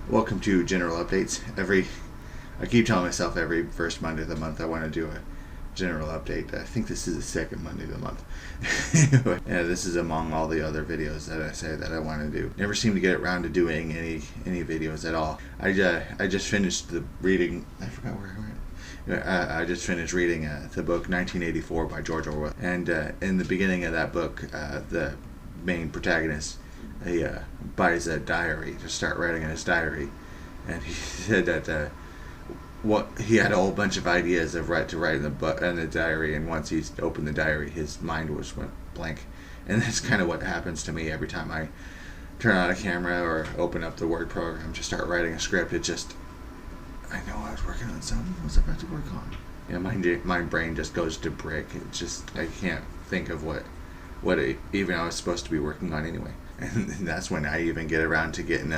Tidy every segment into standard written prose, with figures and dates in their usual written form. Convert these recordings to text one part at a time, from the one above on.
Welcome to General Updates. I keep telling myself every first Monday of the month I want to do a general update. I think this is the second Monday of the month. Anyway, yeah, this is among all the other videos that I say that I want to do. Never seem to get around to doing any videos at all. I just finished the reading. I forgot where I just finished reading the book 1984 by George Orwell. And in the beginning of that book, the main protagonist, he buys a diary to start writing in his diary, and he said that he had a whole bunch of ideas of to write in the diary, and once he opened the diary, his mind went blank. And that's kind of what happens to me every time I turn on a camera or open up the Word program to start writing a script. I know I was working on something I was about to work on. My brain just goes to brick. I can't think of what even I was supposed to be working on anyway. And that's when I even get around to getting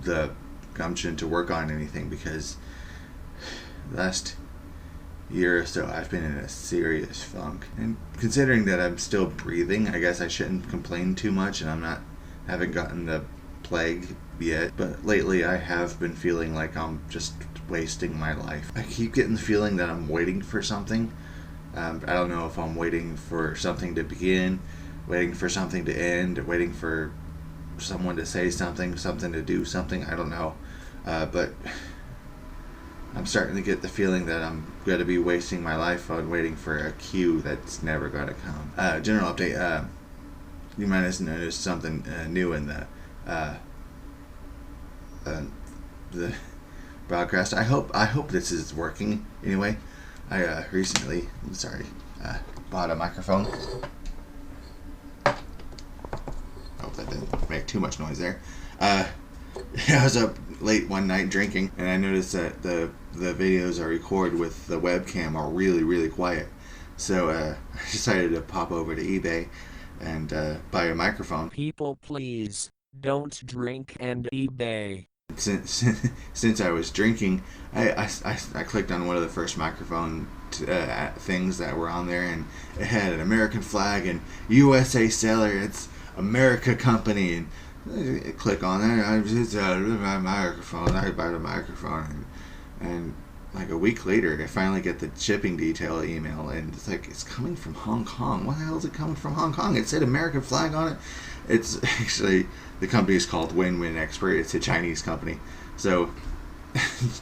the gumption to work on anything, because last year or so I've been in a serious funk. And considering that I'm still breathing, I guess I shouldn't complain too much, and haven't gotten the plague yet. But lately I have been feeling like I'm just wasting my life. I keep getting the feeling that I'm waiting for something. I don't know if I'm waiting for something to begin, waiting for something to end, waiting for someone to say something to do something. I don't know. But I'm starting to get the feeling that I'm going to be wasting my life on waiting for a cue that's never going to come. General update. You might have noticed something new in the broadcast. I hope this is working. Anyway, I recently bought a microphone. Hope that didn't make too much noise there. I was up late one night drinking, and I noticed that the videos I record with the webcam are really, really quiet. So I decided to pop over to eBay and buy a microphone. People, please don't drink and eBay. Since I was drinking, I clicked on one of the first microphone things that were on there, and it had an American flag and USA seller. It's America company, and I click on there. It's my microphone. I buy the microphone, and like a week later, I finally get the shipping detail email, and it's like, it's coming from Hong Kong. Why the hell is it coming from Hong Kong? It said American flag on it. It's actually, the company is called Win-Win Expert. It's a Chinese company, so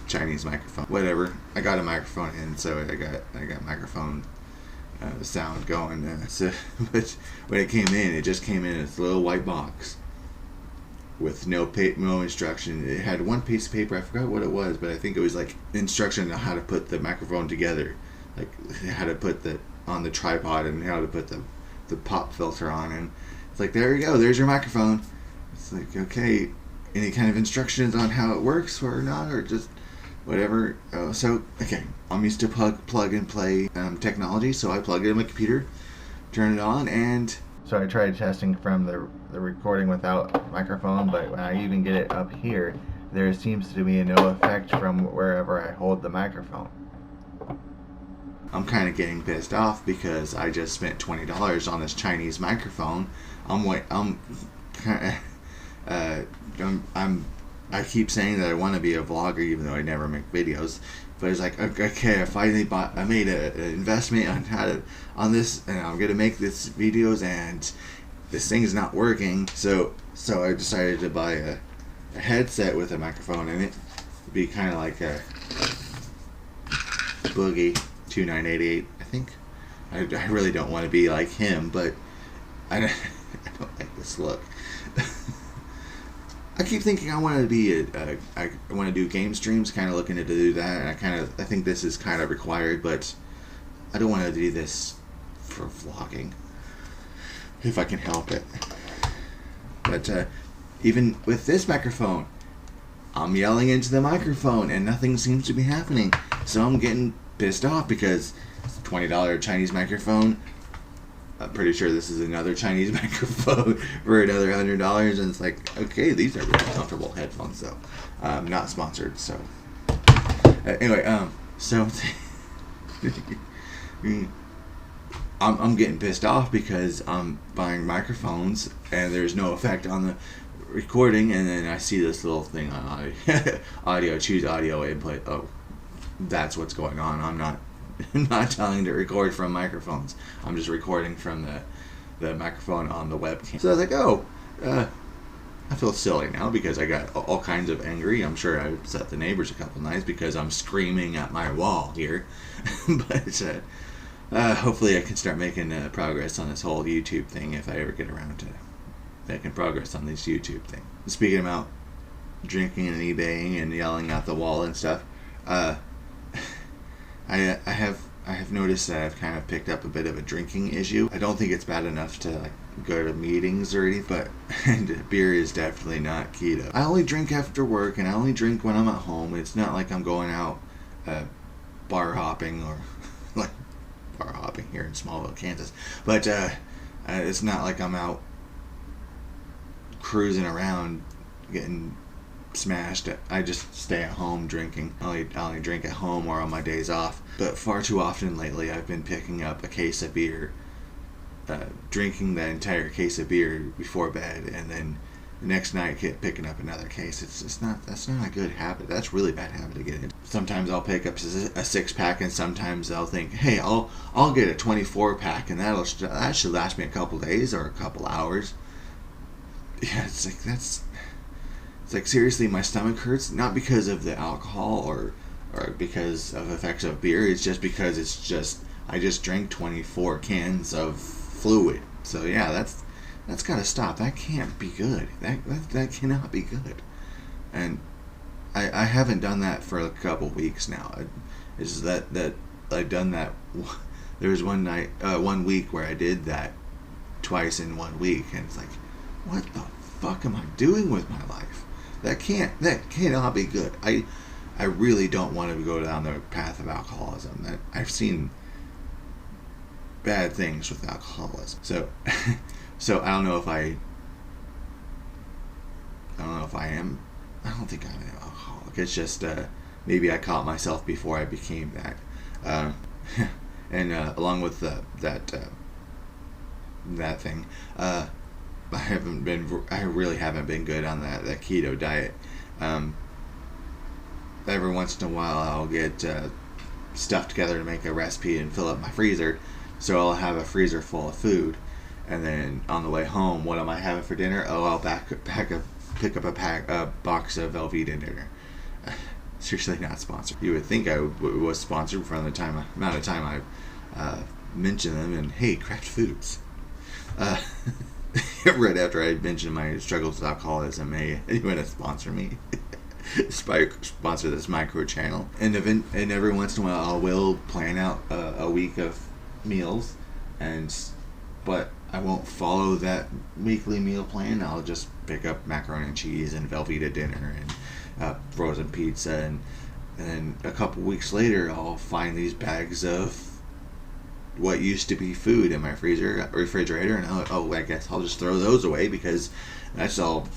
Chinese microphone. Whatever. I got a microphone, and so I got microphone sound going. But when it came in, it just came in this little white box with no instruction. It had one piece of paper. I forgot what it was, but I think it was like instruction on how to put the microphone together, like how to put on the tripod and how to put the pop filter on. And it's like, there you go, there's your microphone. It's like, okay, any kind of instructions on how it works or not, or just whatever. So okay, I'm used to plug and play technology, so I plug it in my computer, turn it on, and so I tried testing from the recording without microphone, but when I even get it up here, there seems to be no effect from wherever I hold the microphone. I'm kind of getting pissed off because I just spent $20 on this Chinese microphone. I keep saying that I want to be a vlogger, even though I never make videos. But it's like, okay, I made an investment on this, and I'm gonna make this videos, and this thing is not working. So I decided to buy a headset with a microphone in it. It'd be kind of like a Boogie 2988, I think. I really don't want to be like him, but I don't like this look. I keep thinking I want to be I want to do game streams, kind of looking to do that, and I think this is kind of required, but I don't want to do this for vlogging if I can help it. But even with this microphone, I'm yelling into the microphone and nothing seems to be happening. So I'm getting pissed off because it's a $20 Chinese microphone. I'm pretty sure this is another Chinese microphone for another $100, and it's like, okay, these are really comfortable headphones, though. Not sponsored, so. Anyway, so I'm getting pissed off because I'm buying microphones and there's no effect on recording, and then I see this little thing on audio, choose audio input. Oh, that's what's going on. I'm not telling to record from microphones. I'm just recording from the microphone on the webcam. So I was like, oh, I feel silly now because I got all kinds of angry. I'm sure I upset the neighbors a couple nights because I'm screaming at my wall here. But hopefully I can start making progress on this whole YouTube thing if I ever get around to making progress on this YouTube thing. Speaking about drinking and eBaying and yelling at the wall and stuff, I have noticed that I've kind of picked up a bit of a drinking issue. I don't think it's bad enough to like go to meetings or anything, but beer is definitely not keto. I only drink after work, and I only drink when I'm at home. It's not like I'm going out bar hopping or like bar hopping here in Smallville, Kansas. But it's not like I'm out cruising around getting smashed. I just stay at home drinking. I only drink at home or on my days off. But far too often lately, I've been picking up a case of beer, drinking the entire case of beer before bed, and then the next night picking up another case. That's not a good habit. That's a really bad habit to get in. Sometimes I'll pick up a 6-pack, and sometimes I'll think, hey, I'll get a 24-pack, and that should last me a couple days or a couple hours. Yeah, it's like seriously, my stomach hurts, not because of the alcohol or because of effects of beer. It's just because I just drank 24 cans of fluid. So yeah, that's gotta stop. That can't be good. That cannot be good. And I haven't done that for a couple weeks now. It's that I've done that. There was one week where I did that twice in 1 week, and it's like, what the fuck am I doing with my life? That cannot be good. I really don't want to go down the path of alcoholism. That I've seen bad things with alcoholism. So I don't know if I am. I don't think I'm an alcoholic. It's just maybe I caught myself before I became that. And along with that thing, I really haven't been good on that keto diet. Every once in a while I'll get stuff together to make a recipe and fill up my freezer, so I'll have a freezer full of food, and then on the way home, what am I having for dinner? Oh, I'll pick up a box of Velveeta dinner. Seriously, not sponsored. You would think I was sponsored from the amount of time I mentioned them, and hey, Kraft Foods. Right after I mentioned my struggles with alcoholism, hey, you want to sponsor me? Sponsor this micro channel. And every once in a while, I will plan out a week of meals, but I won't follow that weekly meal plan. I'll just pick up macaroni and cheese and Velveeta dinner and frozen pizza, and then a couple weeks later, I'll find these bags of what used to be food in my refrigerator, and I guess I'll just throw those away because that's all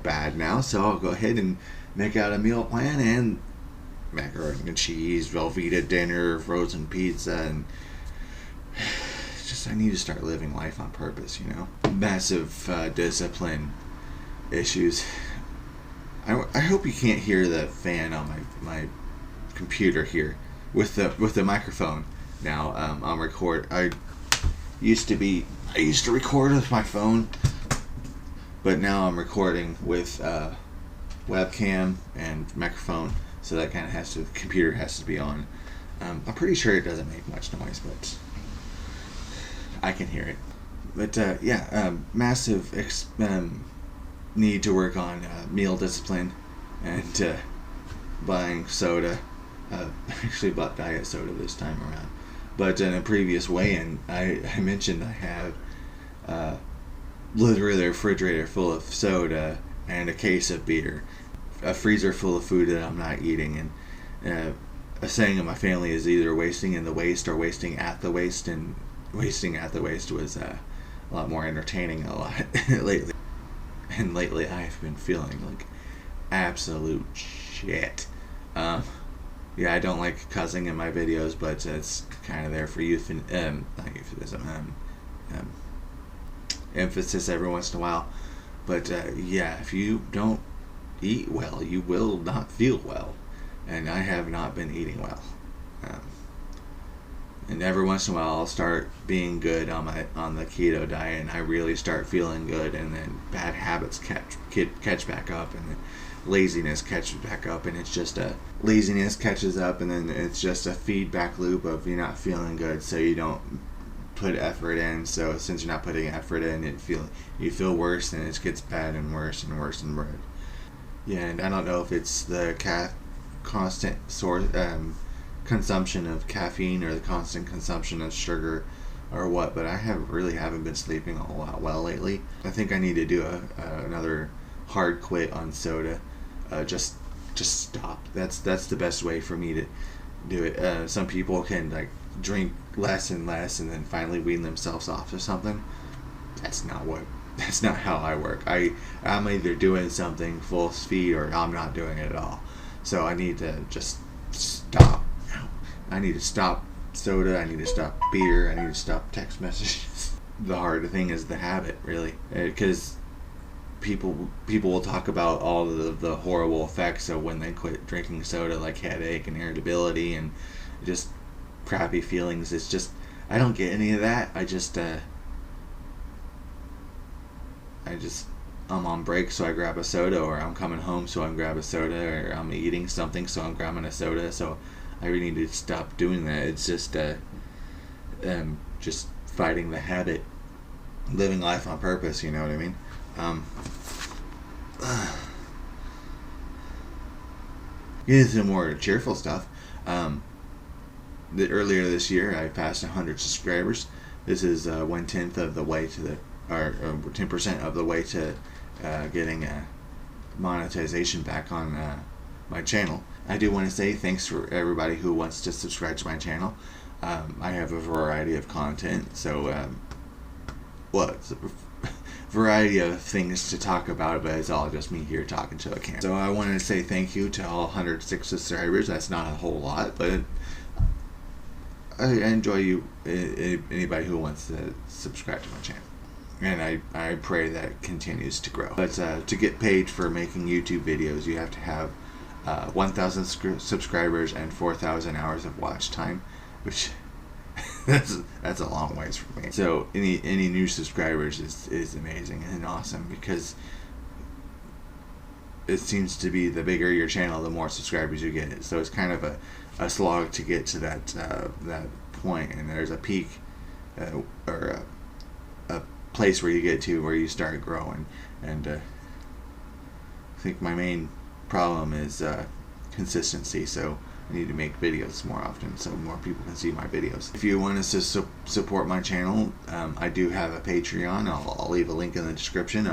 bad now. So I'll go ahead and make out a meal plan, and macaroni and cheese, Velveeta dinner, frozen pizza, and just I need to start living life on purpose, you know. Massive discipline issues. I hope you can't hear the fan on my computer here with the microphone. Now I used to record with my phone, but now I'm recording with webcam and microphone, so that kind of computer has to be on. I'm pretty sure it doesn't make much noise, but I can hear it. But massive need to work on meal discipline and buying soda. Actually bought diet soda this time around. But in a previous weigh-in, I mentioned I have literally a refrigerator full of soda and a case of beer, a freezer full of food that I'm not eating, and a saying of my family is either wasting in the waste or wasting at the waste, and wasting at the waste was a lot more entertaining a lot lately. And lately I've been feeling like absolute shit. Yeah, I don't like cussing in my videos, but it's kind of there for not euphemism, emphasis every once in a while. But yeah, if you don't eat well, you will not feel well. And I have not been eating well. Um, and every once in a while, I'll start being good on the keto diet, and I really start feeling good, and then bad habits catch back up, and then laziness catches back up, and it's just a laziness catches up, and then it's just a feedback loop of you're not feeling good, so you don't put effort in. So since you're not putting effort in, you feel worse, and it gets bad and worse and worse and worse. Yeah, and I don't know if it's the constant consumption of caffeine or the constant consumption of sugar or what, but I haven't been sleeping a whole lot well lately. I think I need to do another hard quit on soda. Just stop. That's the best way for me to do it. Some people can like drink less and less and then finally wean themselves off of something. That's not how I work. I'm either doing something full speed or I'm not doing it at all. So I need to just stop. I need to stop soda. I need to stop beer. I need to stop text messages. The hard thing is the habit, really, because people will talk about all the horrible effects of when they quit drinking soda, like headache and irritability and just crappy feelings. It's just I don't get any of that. I'm on break, so I grab a soda, or I'm coming home, so I grab a soda, or I'm eating something, so I'm grabbing a soda. So I really need to stop doing that. It's just fighting the habit, living life on purpose. You know what I mean? Getting into more cheerful stuff. Earlier this year, I passed 100 subscribers. This is 1/10 of the way to the, or 10% of the way to getting monetization back on my channel. I do want to say thanks for everybody who wants to subscribe to my channel. I have a variety of content, so it's a variety of things to talk about, but it's all just me here talking to a camera. So I wanted to say thank you to all 106 subscribers. That's not a whole lot, but I enjoy you, anybody who wants to subscribe to my channel. And I pray that it continues to grow. But to get paid for making YouTube videos, you have to have 1,000 subscribers and 4,000 hours of watch time, which that's a long ways for me. So any new subscribers is amazing and awesome, because it seems to be the bigger your channel, the more subscribers you get. So it's kind of a slog to get to that point, and there's a peak or a place where you get to where you start growing. And I think my main problem is consistency, so I need to make videos more often so more people can see my videos. If you want us to support my channel, I do have a Patreon. I'll leave a link in the description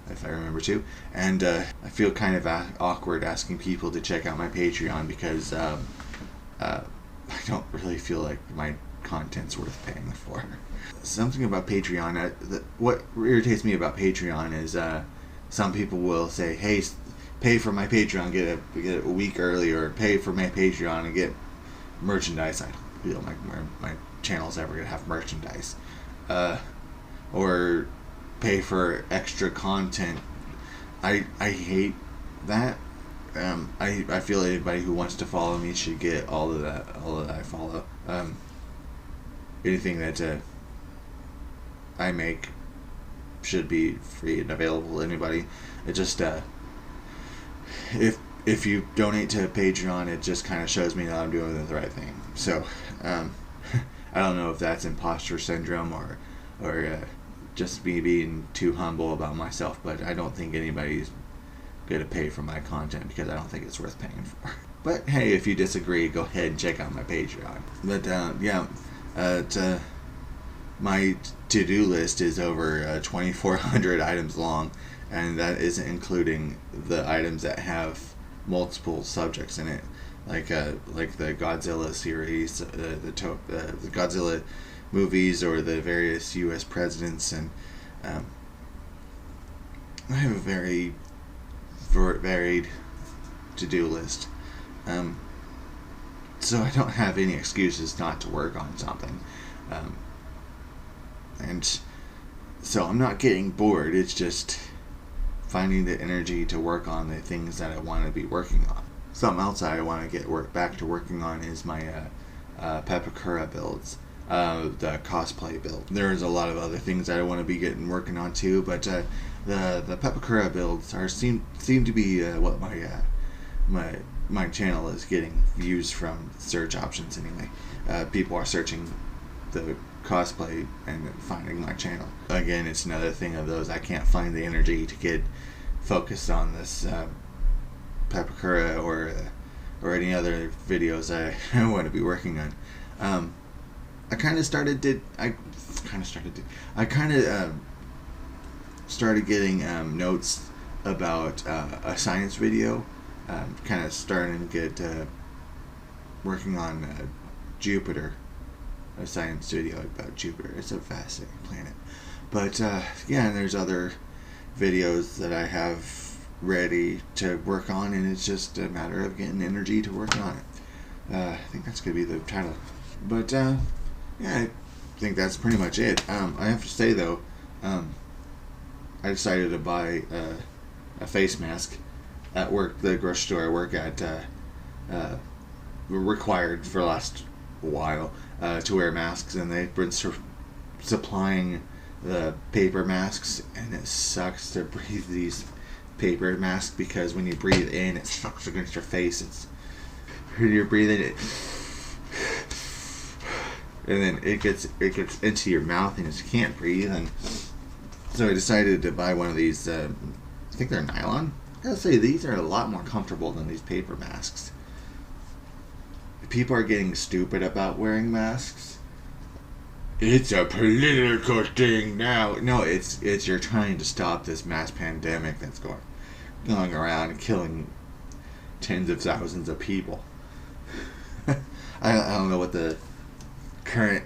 if I remember to. And I feel kind of awkward asking people to check out my Patreon, because I don't really feel like my content's worth paying for. Something about Patreon, what irritates me about Patreon is some people will say, hey, pay for my Patreon, get it a week early, or pay for my Patreon and get merchandise. I don't feel like my channel's ever going to have merchandise. Or pay for extra content. I hate that. I feel anybody who wants to follow me should get all of that I follow. Anything that I make should be free and available to anybody. It just if you donate to Patreon, it just kind of shows me that I'm doing the right thing. So I don't know if that's imposter syndrome or just me being too humble about myself, but I don't think anybody's going to pay for my content, because I don't think it's worth paying for. But hey, if you disagree, go ahead and check out my Patreon. But my to-do list is over 2,400 items long, and that isn't including the items that have multiple subjects in it, like the Godzilla series, the Godzilla movies, or the various U.S. presidents, and I have a very varied to-do list. So I don't have any excuses not to work on something. And so I'm not getting bored. It's just finding the energy to work on the things that I want to be working on. Something else I want to get back to working on is my Pepakura builds, the cosplay build. There's a lot of other things that I want to be working on too, but the Pepakura builds seem to be what my channel is getting views from search options anyway. People are searching the cosplay and finding my channel. Again, it's another thing of those I can't find the energy to get focused on this Pepakura or any other videos I want to be working on. I kind of started getting notes about a science video. Kind of starting to get working on Jupiter, a science video about Jupiter. It's a fascinating planet. But yeah, and there's other videos that I have ready to work on, and it's just a matter of getting energy to work on it. I think that's going to be the title. But yeah, I think that's pretty much it. I have to say though, I decided to buy a face mask at work. The grocery store I work at required for the last while to wear masks, and they've been supplying the paper masks, and it sucks to breathe these paper masks because when you breathe in, it sucks against your face. It's when you're breathing it, and then it gets into your mouth, and you just can't breathe. And so I decided to buy one of these. I think they're nylon. I gotta say, these are a lot more comfortable than these paper masks. People are getting stupid about wearing masks. It's a political thing now. No, it's you're trying to stop this mass pandemic that's going around and killing tens of thousands of people. I don't know what the current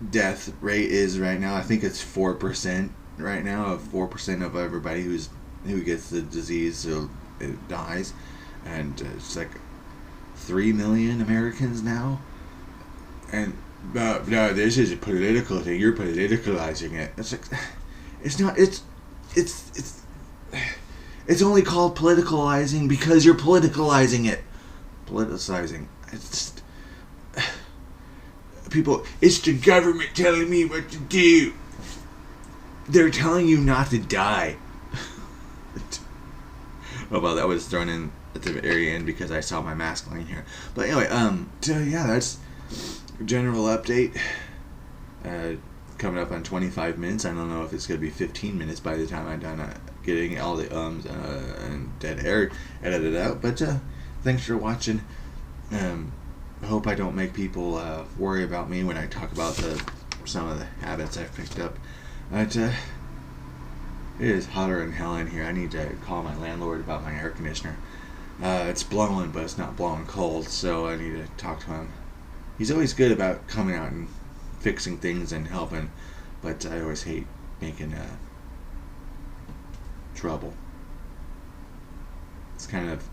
death rate is right now. I think it's 4% right now. Of 4% of everybody who gets the disease, so it dies, and it's like 3 million Americans now. And no, this is a political thing. You're politicalizing it. It's like, it's not. It's only called politicalizing because you're politicalizing it. Politicizing. It's just, people. It's the government telling me what to do. They're telling you not to die. Oh well, that was thrown in at the very end because I saw my mask laying here. But anyway, so yeah, that's general update. Coming up on 25 minutes. I don't know if it's going to be 15 minutes by the time I'm done getting all the and dead air edited out. But thanks for watching. I hope I don't make people worry about me when I talk about some of the habits I've picked up. But it is hotter than hell in here. I need to call my landlord about my air conditioner. It's blowing, but it's not blowing cold, so I need to talk to him. He's always good about coming out and fixing things and helping, but I always hate making trouble. It's kind of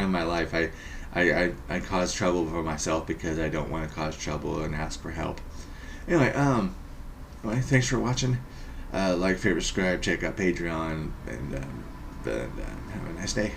my life. I cause trouble for myself because I don't want to cause trouble and ask for help. Anyway, thanks for watching. Like, favorite, subscribe, check out Patreon, and have a nice day.